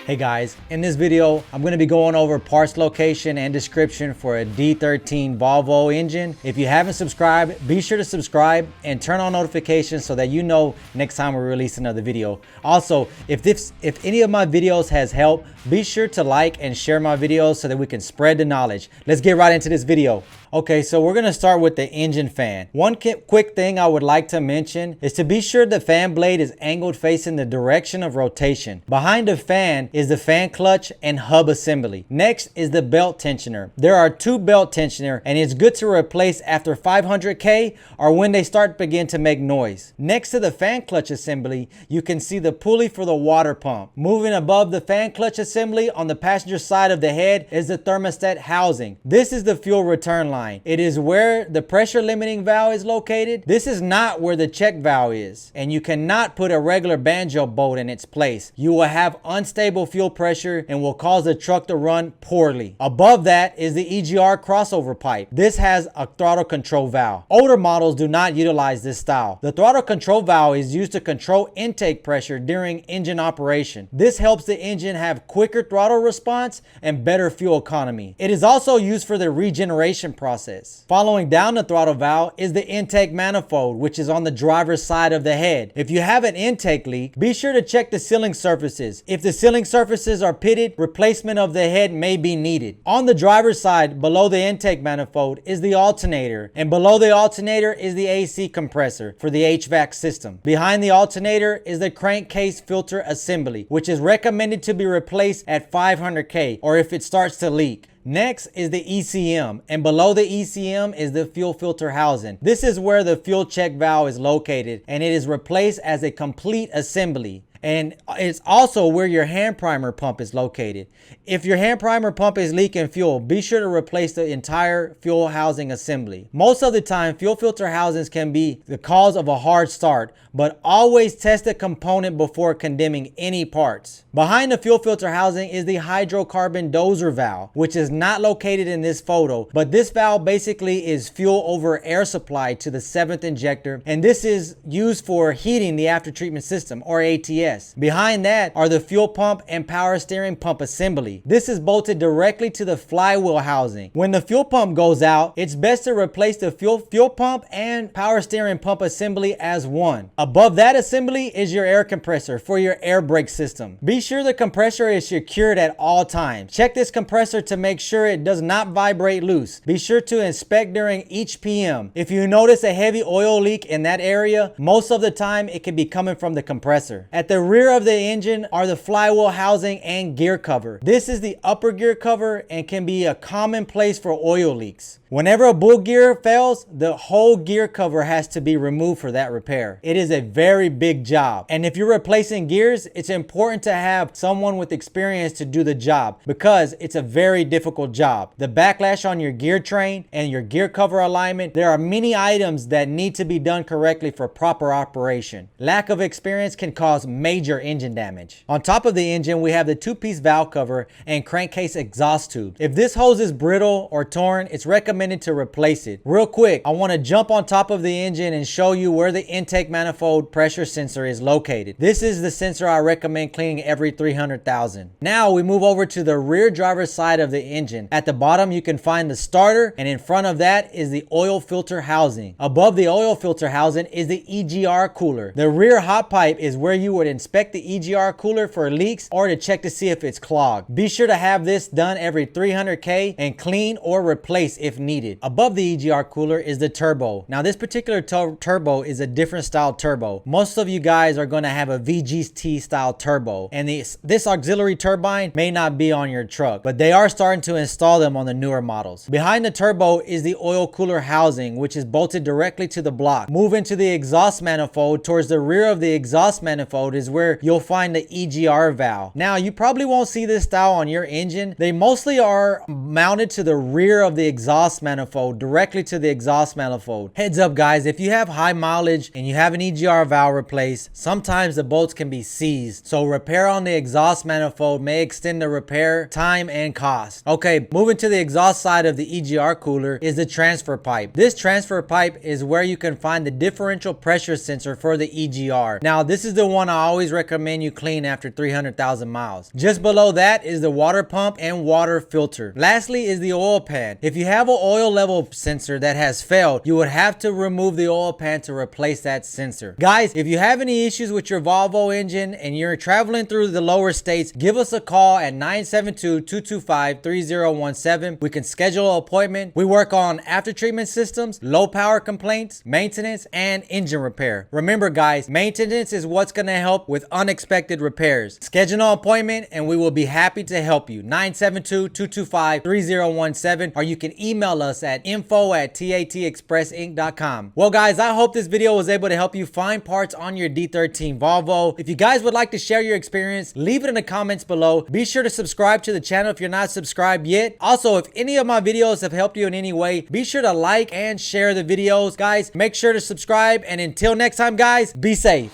Hey guys, in this video, I'm going to be going over parts location and description for a D13 Volvo engine. If you haven't subscribed, be sure to subscribe and turn on notifications so that you know next time we release another video. Also, if any of my videos has helped, be sure to like and share my videos so that we can spread the knowledge. Let's get right into this video. Okay, so we're going to start with the engine fan. One quick thing I would like to mention is to be sure the fan blade is angled facing the direction of rotation. Behind the fan is the fan clutch and hub assembly. Next is the belt tensioner. There are two belt tensioner and it's good to replace after 500K or when they begin to make noise. Next to the fan clutch assembly, you can see the pulley for the water pump. Moving above the fan clutch assembly on the passenger side of the head is the thermostat housing. This is the fuel return line. It is where the pressure limiting valve is located. This is not where the check valve is, and you cannot put a regular banjo bolt in its place. You will have unstable fuel pressure and will cause the truck to run poorly. Above that is the EGR crossover pipe. This has a throttle control valve. Older models do not utilize this style. The throttle control valve is used to control intake pressure during engine operation. This helps the engine have quicker throttle response and better fuel economy. It is also used for the regeneration process. Following down the throttle valve is the intake manifold, which is on the driver's side of the head. If you have an intake leak, be sure to check the sealing surfaces. If the sealing surfaces are pitted, replacement of the head may be needed. On the driver's side, below the intake manifold is the alternator, and below the alternator is the AC compressor for the HVAC system. Behind the alternator is the crankcase filter assembly, which is recommended to be replaced at 500K or if it starts to leak. Next is the ECM, and below the ECM is the fuel filter housing. This is where the fuel check valve is located, and it is replaced as a complete assembly. And it's also where your hand primer pump is located. If your hand primer pump is leaking fuel, be sure to replace the entire fuel housing assembly. Most of the time, fuel filter housings can be the cause of a hard start, but always test the component before condemning any parts. Behind the fuel filter housing is the hydrocarbon doser valve, which is not located in this photo, but this valve basically is fuel over air supply to the 7th injector, and this is used for heating the after treatment system, or ATS. Behind that are the fuel pump and power steering pump assembly. This is bolted directly to the flywheel housing. When the fuel pump goes out, it's best to replace the fuel pump and power steering pump assembly as one. Above that assembly is your air compressor for your air brake system. Be sure the compressor is secured at all times. Check this compressor to make sure it does not vibrate loose. Be sure to inspect during each PM. If you notice a heavy oil leak in that area, most of the time it can be coming from the compressor. At the rear of the engine are the flywheel housing and gear cover. This is the upper gear cover and can be a common place for oil leaks. Whenever a bull gear fails, the whole gear cover has to be removed for that repair. It is a very big job. And if you're replacing gears, it's important to have someone with experience to do the job because it's a very difficult job. The backlash on your gear train and your gear cover alignment, there are many items that need to be done correctly for proper operation. Lack of experience can cause major engine damage. On top of the engine, we have the two-piece valve cover and crankcase exhaust tube. If this hose is brittle or torn, it's recommended to replace it. Real quick, I want to jump on top of the engine and show you where the intake manifold pressure sensor is located. This is the sensor I recommend cleaning every 300,000. Now we move over to the rear driver's side of the engine. At the bottom you can find the starter, and in front of that is the oil filter housing. Above the oil filter housing is the EGR cooler. The rear hot pipe is where you would inspect the EGR cooler for leaks or to check to see if it's clogged. Be sure to have this done every 300K and clean or replace if needed. Above the EGR cooler is the turbo. Now this particular turbo is a different style turbo. Most of you guys are going to have a VGT style turbo, and this auxiliary turbine may not be on your truck, but they are starting to install them on the newer models. Behind the turbo is the oil cooler housing, which is bolted directly to the block. Move into the exhaust manifold. Towards the rear of the exhaust manifold is where you'll find the EGR valve. Now you probably won't see this style on your engine. They mostly are mounted to the rear of the exhaust manifold, directly to the exhaust manifold. Heads up guys, if you have high mileage and you have an EGR valve replaced, sometimes the bolts can be seized. So repair on the exhaust manifold may extend the repair time and cost. Okay, moving to the exhaust side of the EGR cooler is the transfer pipe. This transfer pipe is where you can find the differential pressure sensor for the EGR. Now this is the one I always recommend you clean after 300,000 miles. Just below that is the water pump and water filter. Lastly is the oil pan. If you have an oil level sensor that has failed, you would have to remove the oil pan to replace that sensor. Guys, if you have any issues with your Volvo engine and you're traveling through the lower states, give us a call at 972-225-3017. We can schedule an appointment. We work on after treatment systems, low power complaints, maintenance, and engine repair. Remember guys, maintenance is what's going to help with unexpected repairs. Schedule an appointment and we will be happy to help you. 972-225-3017, or you can email us at info@tatexpressinc.com. Well guys, I hope this video was able to help you find parts on your D13 Volvo. If you guys would like to share your experience, leave it in the comments below. Be sure to subscribe to the channel if you're not subscribed yet. Also, if any of my videos have helped you in any way, be sure to like and share the videos. Guys, make sure to subscribe, and until next time guys, be safe.